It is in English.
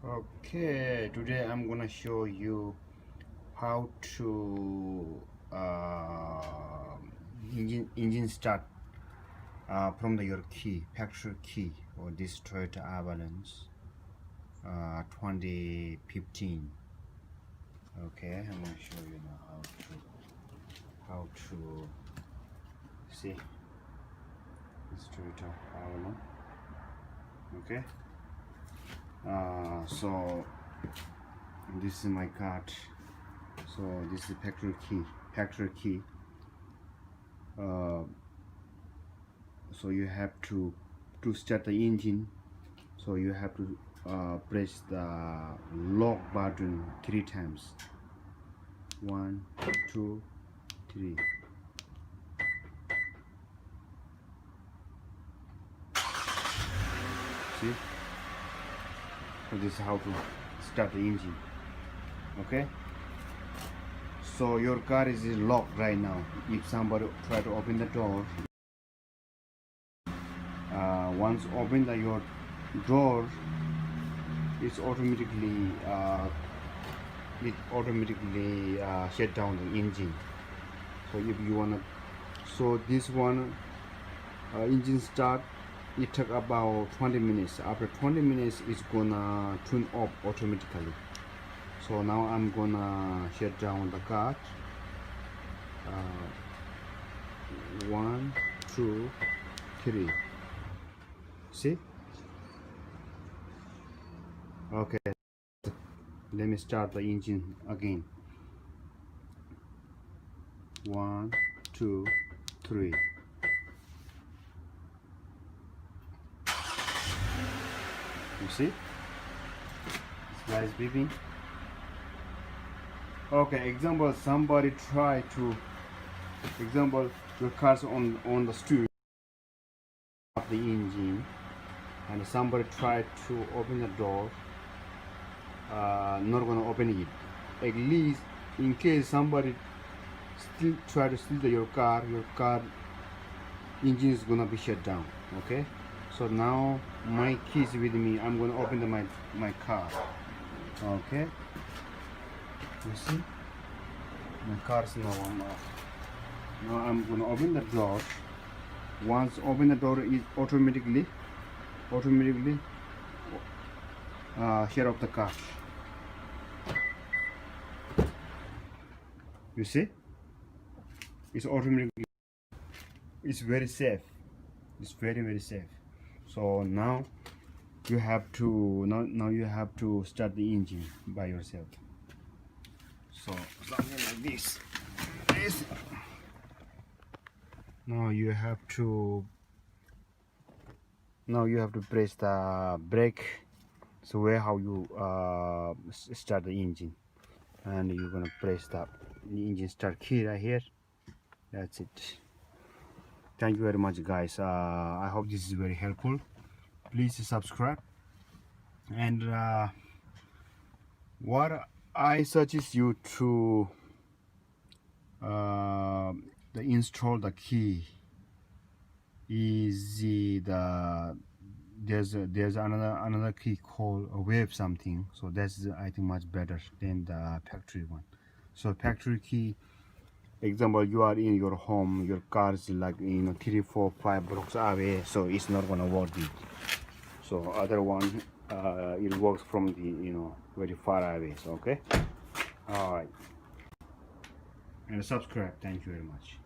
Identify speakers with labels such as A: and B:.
A: Okay, today I'm gonna show you how to engine start from your key, factory key, or this Toyota Avalon 2015. Okay, I'm gonna show you now how to see this Toyota Avalon. Okay. So this is my card. So this is factory key. So you have to start the engine. So you have to press the lock button 3 times. 1, 2, 3. See? So this is how to start the engine. Okay, so your car is locked right now. If somebody try to open the door, once open your door, it's automatically shut down the engine. So if you wanna, so this one engine start, it took about 20 minutes. After 20 minutes, it's gonna turn off automatically. So now I'm gonna shut down the car. 1, 2, 3. See? Okay. Let me start the engine again. 1, 2, 3. You see? This guy is beeping. Okay, example, somebody try to, example, your car's on the street of the engine, and somebody tried to open the door, not gonna open it. At least in case somebody still try to steal your car engine is gonna be shut down. Okay, so now my keys with me, I'm gonna open my car. Okay, you see, my car is now on off. Now I'm gonna open the door. Once open the door, is automatically shut off the car. You see, it's automatically, it's very safe. It's very safe. So now you have to now you have to start the engine by yourself. So something like this. Now you have to press the brake. So where how you start the engine, and you're gonna press the engine start key right here. That's it. Thank you very much, guys. I hope this is very helpful. Please subscribe, and what I suggest you to install the key is there's another key called a wave something. So that's I think much better than the factory one. So factory key, example, you are in your home, your car is like 3, 4, 5 blocks away, so it's not gonna work it. So other one it works from the very far away. So okay, all right, and subscribe. Thank you very much.